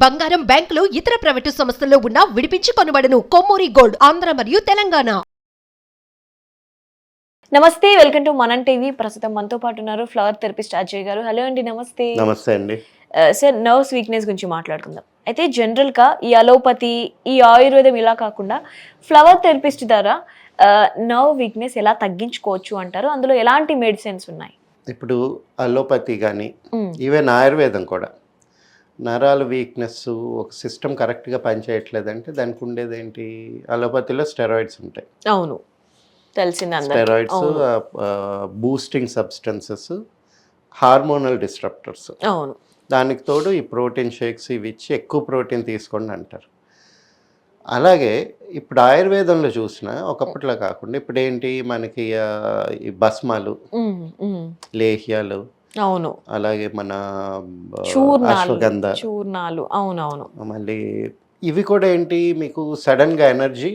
బంగారం, బ్యాంకులు, ఇతర ప్రైవేటు సంస్థల్లో ఉన్న విడిపించి కొనబడును. కొమ్మూరి గోల్డ్, ఆంధ్ర మరియు తెలంగాణ. నమస్తే, వెల్కమ్ టు మనం టీవీ. ప్రస్తుతం మనతో పాటు ఉన్నారు ఫ్లవర్ థెరపిస్ట్ అజయ్ గారు. హలో అండి, నమస్తే. నమస్తే అండి. సార్, నర్వ్స్ వీక్నెస్ గురించి మాట్లాడుకుందాం. అయితే జనరల్గా ఈ అలోపతి, ఈ ఆయుర్వేదం ఇలా కాకుండా ఫ్లవర్ థెరపిస్ట్ ద్వారా నర్వ్ వీక్నెస్ ఎలా తగ్గించుకోవచ్చు అంటారు? అందులో ఎలాంటి మెడిసిన్స్ ఉన్నాయి? ఇప్పుడు అలోపతి కానీ ఈవెన్ ఆయుర్వేదం కూడా నరాల వీక్నెస్ ఒక సిస్టమ్ కరెక్ట్గా పనిచేయట్లేదంటే దానికి ఉండేది ఏంటి? అలోపతిలో స్టెరాయిడ్స్ ఉంటాయి. అవును, తెలిసింది. Steroids, boosting substances, hormonal disruptors. అవును, దానికి తోడు ఈ ప్రోటీన్ షేక్స్ ఇవి ఇచ్చి ఎక్కువ ప్రోటీన్ తీసుకోండి అంటారు. అలాగే ఇప్పుడు ఆయుర్వేదంలో చూసిన ఒకప్పట్లో కాకుండా ఇప్పుడు ఏంటి మనకి ఈ భస్మాలు, లేహ్యాలు, అవును, అలాగే మన చూర్ణాలు, చూర్ణాలు, అవునవును, మళ్ళీ ఇవి కూడా ఏంటి మీకు సడన్గా ఎనర్జీ,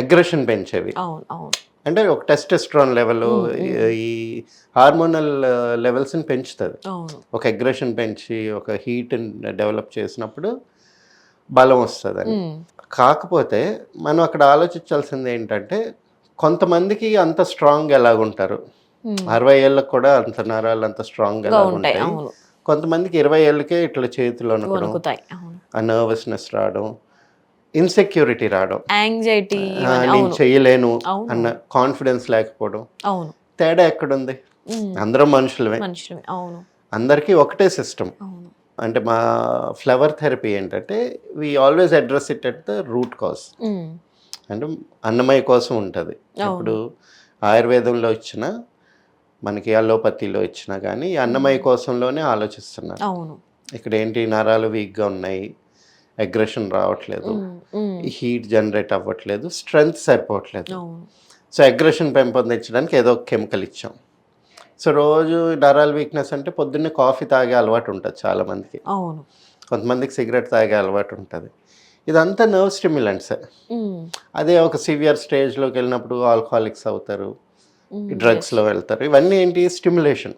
అగ్రెషన్ పెంచేవి. అవును, అవును. అంటే ఒక టెస్టెస్ట్రాన్ లెవెల్, ఈ హార్మోనల్ లెవెల్స్ని పెంచుతుంది. ఒక అగ్రెషన్ పెంచి ఒక హీట్ డెవలప్ చేసినప్పుడు బలం వస్తుంది అని. కాకపోతే మనం అక్కడ ఆలోచించాల్సింది ఏంటంటే కొంతమందికి అంత స్ట్రాంగ్ ఎలాగుంటారు, 60 ఏళ్ళకు కూడా అంత నరాలు అంత స్ట్రాంగ్ ఎలా ఉంటాయి. కొంతమందికి 20 ఏళ్ళకే ఇట్లా చేతులు అనడం, ఆ నర్వస్నెస్ రావడం, ఇన్సెక్యూరిటీ రావడం, యాంగ్జైటీ, నేను చేయలేను అన్న కాన్ఫిడెన్స్ లేకపోవడం. తేడా ఎక్కడుంది? అందరం మనుషులమే, అందరికీ ఒకటే సిస్టమ్. అంటే మా ఫ్లవర్ థెరపీ ఏంటంటే we always address it at the root cause. అంటే అన్నమయ కోసం ఉంటుంది. ఇప్పుడు ఆయుర్వేదంలో ఇచ్చిన మనకి అలోపతిలో ఇచ్చినా కానీ అన్నమయ కోసంలోనే ఆలోచిస్తున్నారు. ఇక్కడ ఏంటి, నరాలు వీక్గా ఉన్నాయి, అగ్రెషన్ రావట్లేదు, హీట్ జనరేట్ అవ్వట్లేదు, స్ట్రెంగ్త్ సరిపోవట్లేదు. సో అగ్రెషన్ పెంపొందించడానికి ఏదో ఒక కెమికల్ ఇచ్చాం. సో రోజు నరాల వీక్నెస్ అంటే పొద్దున్నే కాఫీ తాగే అలవాటు ఉంటుంది చాలామందికి, కొంతమందికి సిగరెట్ తాగే అలవాటు ఉంటుంది. ఇదంతా నర్వ్ స్టిమ్యులెంట్సే. అదే ఒక సివియర్ స్టేజ్లోకి వెళ్ళినప్పుడు ఆల్కహాలిక్స్ అవుతారు, డ్రగ్స్లో వెళ్తారు. ఇవన్నీ ఏంటి, స్టిమ్యులేషన్.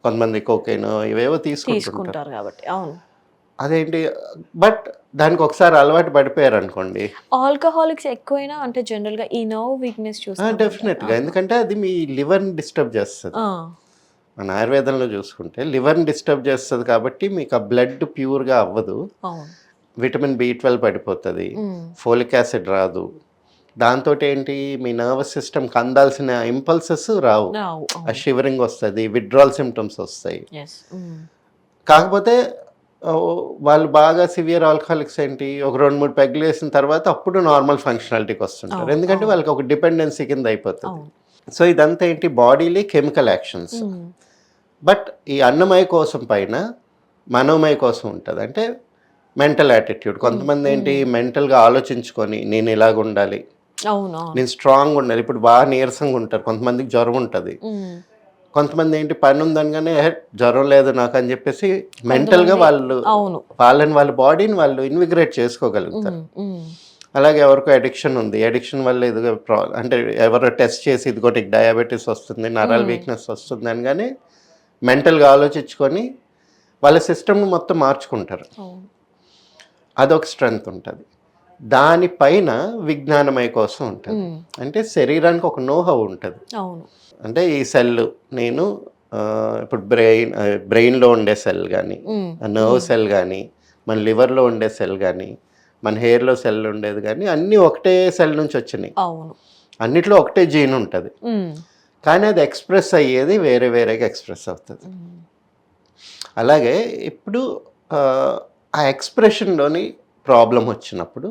కొంతమంది కోకైన్ ఇవేవో తీసుకుంటుంటారు కాబట్టి. అదేంటి, బట్ దానికి ఒకసారి అలవాటు పడిపోయారు అనుకోండి, ఆల్కహాలిక్స్ ఎక్కువైనా అంటే జనరల్గా ఈ నర్వ్ వీక్నెస్ చూస్తాం డెఫినెట్గా. ఎందుకంటే అది మీ లివర్ని డిస్టర్బ్ చేస్తుంది. మన ఆయుర్వేదంలో చూసుకుంటే లివర్ని డిస్టర్బ్ చేస్తుంది కాబట్టి మీకు ఆ బ్లడ్ ప్యూర్గా అవ్వదు, విటమిన్ B12 పడిపోతుంది, ఫోలిక్ యాసిడ్ రాదు. దాంతో ఏంటి, మీ నర్వస్ సిస్టమ్కి అందాల్సిన ఇంపల్సెస్ రావు, ఆ షివరింగ్ వస్తుంది, విత్డ్రాల్ సిమ్టమ్స్ వస్తాయి. కాకపోతే వాళ్ళు బాగా సివియర్ ఆల్కహాలిక్స్ ఏంటి, ఒక 2-3 పెగ్గులు వేసిన తర్వాత అప్పుడు నార్మల్ ఫంక్షనాలిటీకి వస్తుంటారు. ఎందుకంటే వాళ్ళకి ఒక డిపెండెన్సీ కింద అయిపోతుంది. సో ఇదంతా ఏంటి, బాడీలీ కెమికల్ యాక్షన్స్. బట్ ఈ అన్నమయ కోసం పైన మనోమయ కోసం ఉంటుంది. అంటే మెంటల్ యాటిట్యూడ్. కొంతమంది ఏంటి, మెంటల్గా ఆలోచించుకొని నేను ఇలాగ ఉండాలి, నేను స్ట్రాంగ్ ఉండాలి. ఇప్పుడు బాగా నీరసంగా ఉంటారు, కొంతమందికి జ్వరం ఉంటుంది. కొంతమంది ఏంటి, పని ఉందనగానే జ్వరం లేదు నాకు అని చెప్పేసి మెంటల్గా వాళ్ళ బాడీని వాళ్ళు ఇన్విగ్రేట్ చేసుకోగలుగుతారు. అలాగే ఎవరికో అడిక్షన్ ఉంది, అడిక్షన్ వల్ల ఇదిగో అంటే ఎవరో టెస్ట్ చేసి ఇదిగో నీకు డయాబెటీస్ వస్తుంది, నరాల వీక్నెస్ వస్తుంది అని కానీ మెంటల్గా ఆలోచించుకొని వాళ్ళ సిస్టమ్ని మొత్తం మార్చుకుంటారు. అదొక స్ట్రెంగ్త్ ఉంటుంది. దానిపైన విజ్ఞానమయ కోసం ఉంటుంది. అంటే శరీరానికి ఒక నోహౌ ఉంటుంది. అంటే ఈ సెల్ నేను ఇప్పుడు బ్రెయిన్లో ఉండే సెల్ కానీ, నర్వ్ సెల్ కానీ, మన లివర్లో ఉండే సెల్ కానీ, మన హెయిర్లో సెల్ ఉండేది కానీ అన్నీ ఒకటే సెల్ నుంచి వచ్చినాయి. అన్నిట్లో ఒకటే జీన్ ఉంటుంది, కానీ అది ఎక్స్ప్రెస్ అయ్యేది వేరే వేరేగా ఎక్స్ప్రెస్ అవుతుంది. అలాగే ఇప్పుడు ఆ ఎక్స్ప్రెషన్లోని ప్రాబ్లం వచ్చినప్పుడు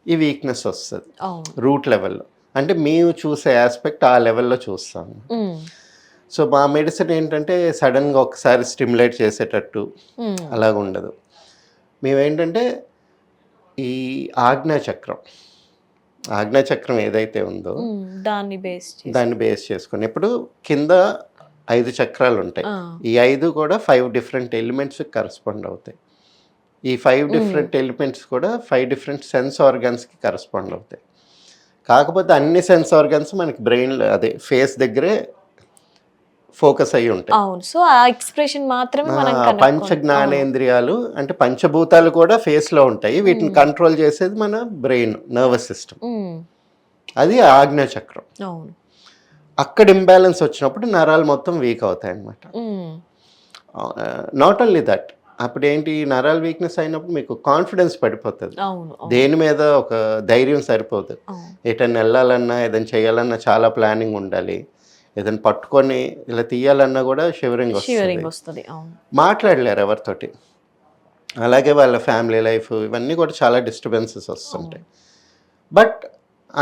ఈ వీక్నెస్ వస్తుంది రూట్ లెవెల్లో. అంటే మేము చూసే ఆస్పెక్ట్ ఆ లెవెల్లో చూస్తాము. సో మా మెడిసిన్ ఏంటంటే సడన్గా ఒకసారి స్టిమ్యులేట్ చేసేటట్టు అలాగ ఉండదు. మేమేంటంటే ఈ ఆజ్ఞాచక్రం ఏదైతే ఉందో దాన్ని బేస్ చేసుకొని ఇప్పుడు కింద 5 చక్రాలు ఉంటాయి. ఈ 5 కూడా 5 డిఫరెంట్ ఎలిమెంట్స్ కరెస్పాండ్ అవుతాయి. ఈ 5 డిఫరెంట్ ఎలిమెంట్స్ కూడా 5 డిఫరెంట్ సెన్స్ ఆర్గాన్స్కి కరెస్పాండ్ అవుతాయి. కాకపోతే అన్ని సెన్స్ ఆర్గాన్స్ మనకి బ్రెయిన్లో అదే ఫేస్ దగ్గరే ఫోకస్ అయ్యి ఉంటాయి. అవును. సో ఆ ఎక్స్ప్రెషన్ మాత్రమే మనం పంచ జ్ఞానేంద్రియాలు అంటే పంచభూతాలు కూడా ఫేస్ లో ఉంటాయి. వీటిని కంట్రోల్ చేసేది మన బ్రెయిన్, నర్వస్ సిస్టమ్. అది ఆజ్ఞా చక్రం. అవును. అక్కడ ఇంబ్యాలెన్స్ వచ్చినప్పుడు నరాలు మొత్తం వీక్ అవుతాయి అన్నమాట. నాట్ ఓన్లీ దట్, అప్పుడు ఏంటి, నరాలు వీక్నెస్ అయినప్పుడు మీకు కాన్ఫిడెన్స్ పడిపోతుంది. అవును. దేని మీద ఒక ధైర్యం సరిపోదు. ఎటన్నా వెళ్ళాలన్నా ఏదైనా చేయాలన్నా చాలా ప్లానింగ్ ఉండాలి. ఏదైనా పట్టుకొని ఇలా తీయాలన్నా కూడా షివరింగ్ వస్తుంది. మాట్లాడలేరు ఎవరితోటి. అలాగే వాళ్ళ ఫ్యామిలీ లైఫ్ ఇవన్నీ కూడా చాలా డిస్టర్బెన్సెస్ వస్తుంటాయి. బట్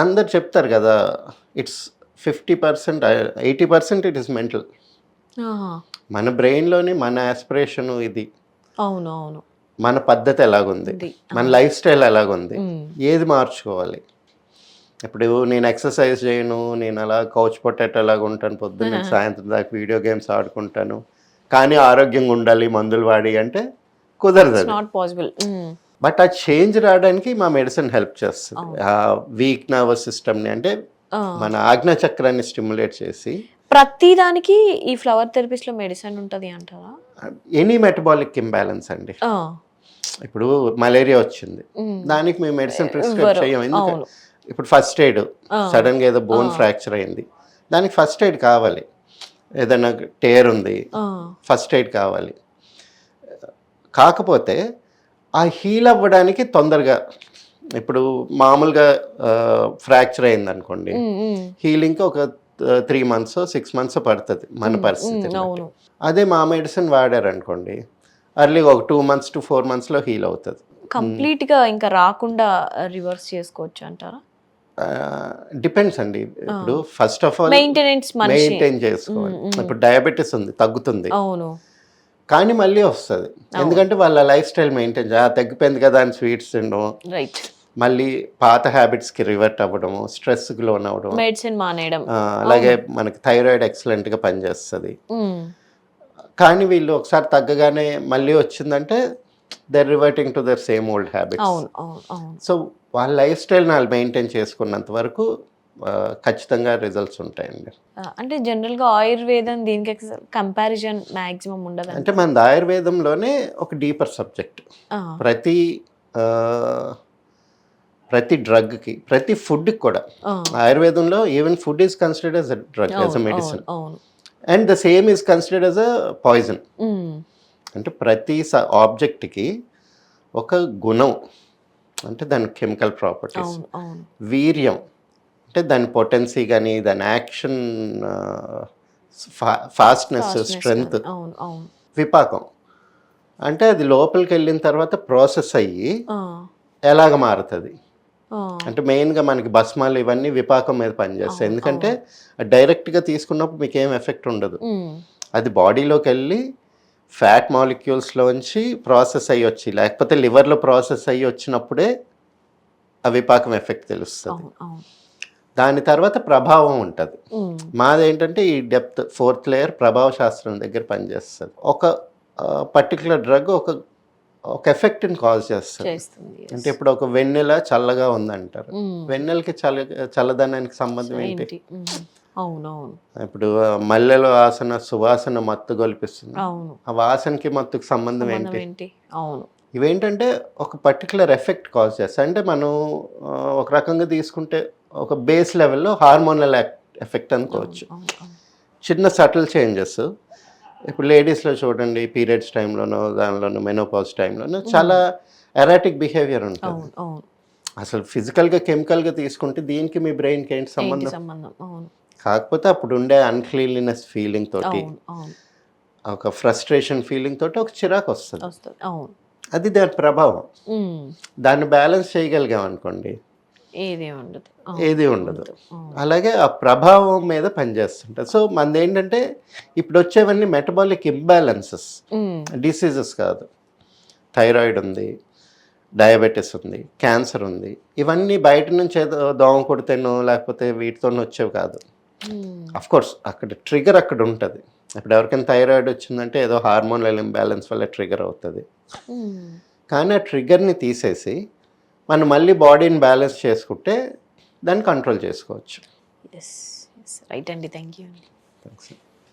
అందరు చెప్తారు కదా, ఇట్స్ 50%, 80% ఇట్ ఈస్ మెంటల్. మన బ్రెయిన్లోని మన ఆస్పిరేషను ఇది. అవును. అవును. మన పద్ధతి ఎలాగుంది, మన లైఫ్ స్టైల్ ఎలాగుంది, ఏది మార్చుకోవాలి. ఇప్పుడు నేను ఎక్సర్సైజ్ చేయను, నేను అలా కౌచ్ పొటాటో లాగా ఉంటాను, పొద్దున్న సాయంత్రం దాకా వీడియో గేమ్స్ ఆడుకుంటాను, కానీ ఆరోగ్యంగా ఉండాలి మందులు వాడి అంటే కుదరదు. Not possible. బట్ ఆ చేంజ్ రావడానికి మా మెడిసిన్ హెల్ప్ చేస్తుంది. ఆ వీక్ నర్వస్ సిస్టమ్ని అంటే మన ఆజ్ఞా చక్రాన్ని స్టిమ్యులేట్ చేసి. ప్రతి దానికి ఈ ఫ్లవర్ థెరపీస్ లో మెడిసిన్ ఉంటుంది అంటారా? ఎనీ మెటబాలిక్ ఇంబ్యాలెన్స్ అండి. ఇప్పుడు మలేరియా వచ్చింది, దానికి మేము మెడిసిన్ ప్రిస్క్రైబ్ చేయం. ఎందుకంటే ఇప్పుడు ఫస్ట్ ఎయిడ్, సడన్గా ఏదో బోన్ ఫ్రాక్చర్ అయింది, దానికి ఫస్ట్ ఎయిడ్ కావాలి. ఏదైనా టేర్ ఉంది, ఫస్ట్ ఎయిడ్ కావాలి. కాకపోతే ఆ హీల్ అవ్వడానికి తొందరగా, ఇప్పుడు మామూలుగా ఫ్రాక్చర్ అయింది అనుకోండి, హీలింగ్కి ఒక 3 months 6 months పడుతుంది మన పరిస్థితి. అదే మా మెడిసిన్ వాడారు అనుకోండి, అర్లీగా ఒక 2 months to 4 months హీల్ అవుతుంది. కంప్లీట్ గా ఇంకా రాకుండా రివర్స్ చేసుకోవచ్చు అంటారా? డిపెండ్స్ అండి. ఇప్పుడు ఫస్ట్ ఆఫ్ ఆల్ మెయింటైన్ చేసుకోవాలి. ఇప్పుడు డయాబెటీస్ ఉంది, తగ్గుతుంది, అవును, కానీ మళ్ళీ వస్తుంది. ఎందుకంటే వాళ్ళ లైఫ్ స్టైల్ మెయింటైన్ తగ్గిపోయింది కదా అని స్వీట్స్ తినడం, రైట్, మళ్ళీ పాత హ్యాబిట్స్కి రివర్ట్ అవ్వడము, స్ట్రెస్కి లోన్ అవ్వడం, మెడిసిన్ మానేయడం. అలాగే మనకి థైరాయిడ్ ఎక్సలెంట్గా పనిచేస్తుంది. కానీ వీళ్ళు ఒకసారి తగ్గగానే మళ్ళీ వచ్చిందంటే their reverting to their same old habits. So వాళ్ళ లైఫ్ స్టైల్ని వాళ్ళు మెయింటైన్ చేసుకున్నంత వరకు ఖచ్చితంగా రిజల్ట్స్ ఉంటాయండి. అంటే జనరల్గా ఆయుర్వేదం దీనికి కంపారిజన్ మ్యాక్సిమం ఉండదు. అంటే మన ఆయుర్వేదంలోనే ఒక డీపర్ సబ్జెక్ట్. ప్రతి డ్రగ్కి, ప్రతి ఫుడ్కి కూడా, ఆయుర్వేదంలో even food is considered as a drug, as a medicine, and the same is considered as a poison. అంటే ప్రతి ఆబ్జెక్ట్కి ఒక గుణం, అంటే దాని కెమికల్ ప్రాపర్టీస్, వీర్యం అంటే దాని పొటెన్సీ కానీ దాని యాక్షన్ ఫాస్ట్నెస్, స్ట్రెంగ్త్, విపాకం అంటే అది లోపలికి వెళ్ళిన తర్వాత ప్రాసెస్ అయ్యి ఎలాగ మారుతుంది. అంటే మెయిన్గా మనకి భస్మాలు ఇవన్నీ విపాకం మీద పనిచేస్తాయి. ఎందుకంటే డైరెక్ట్గా తీసుకున్నప్పుడు మీకు ఏం ఎఫెక్ట్ ఉండదు. అది బాడీలోకి వెళ్ళి ఫ్యాట్ మాలిక్యూల్స్లోంచి ప్రాసెస్ అయ్యి వచ్చి, లేకపోతే లివర్లో ప్రాసెస్ అయ్యి వచ్చినప్పుడే ఆ విపాకం ఎఫెక్ట్ తెలుస్తుంది. దాని తర్వాత ప్రభావం ఉంటుంది. మాదేంటంటే ఈ డెప్త్ 4th లేయర్ ప్రభావ శాస్త్రం దగ్గర పనిచేస్తుంది. ఒక పర్టికులర్ డ్రగ్ ఒక ఎఫెక్ట్ని కాజ్ చేస్తుంది. అంటే ఇప్పుడు ఒక వెన్నెల చల్లగా ఉందంటారు, వెన్నెలకి చల్లదనానికి సంబంధం ఏంటి? అవునవును. ఇప్పుడు మల్లెలో వాసన సువాసన మత్తు గొలిపిస్తుంది, ఆ వాసనకి మత్తుకు సంబంధం ఏంటి? అవును. ఇవేంటంటే ఒక పర్టికులర్ ఎఫెక్ట్ కాజ్ చేస్తాయి. అంటే మనం ఒక రకంగా తీసుకుంటే ఒక బేస్ లెవెల్లో హార్మోనల్ ఎఫెక్ట్ అనుకోవచ్చు. చిన్న సటిల్ చేంజెస్. ఇప్పుడు లేడీస్లో చూడండి, పీరియడ్స్ టైంలోనో దానిలోనో మెనోపాజ్ టైంలోనో చాలా ఎరాటిక్ బిహేవియర్ ఉంటుంది. అసలు ఫిజికల్గా కెమికల్గా తీసుకుంటే దీనికి మీ బ్రెయిన్కి ఏంటి సంబంధం? కాకపోతే అప్పుడు ఉండే అన్క్లీన్లీనెస్ ఫీలింగ్ తోటి, ఒక ఫ్రస్ట్రేషన్ ఫీలింగ్ తోటి ఒక చిరాకు వస్తుంది. అది దాని ప్రభావం. దాన్ని బ్యాలెన్స్ చేయగలిగాం అనుకోండి, ఏది ఉండదు. అలాగే ఆ ప్రభావం మీద పనిచేస్తుంటుంది. సో మనది ఏంటంటే ఇప్పుడు వచ్చేవన్నీ మెటబాలిక్ ఇంబ్యాలెన్సెస్, డిసీజెస్ కాదు. థైరాయిడ్ ఉంది, డయాబెటీస్ ఉంది, క్యాన్సర్ ఉంది. ఇవన్నీ బయట నుంచి ఏదో దోమ కొడితేనో లేకపోతే వీటితోనో వచ్చేవి కాదు. అఫ్కోర్స్ అక్కడ ట్రిగర్ అక్కడ ఉంటుంది. ఇప్పుడు ఎవరికైనా థైరాయిడ్ వచ్చిందంటే ఏదో హార్మోనల్ ఇంబ్యాలెన్స్ వల్ల ట్రిగర్ అవుతుంది. కానీ ఆ ట్రిగర్ని తీసేసి మనం మళ్ళీ బాడీని బ్యాలెన్స్ చేసుకుంటే దాన్ని కంట్రోల్ చేసుకోవచ్చు. రైట్ అండి, థ్యాంక్ యూ. థ్యాంక్స్.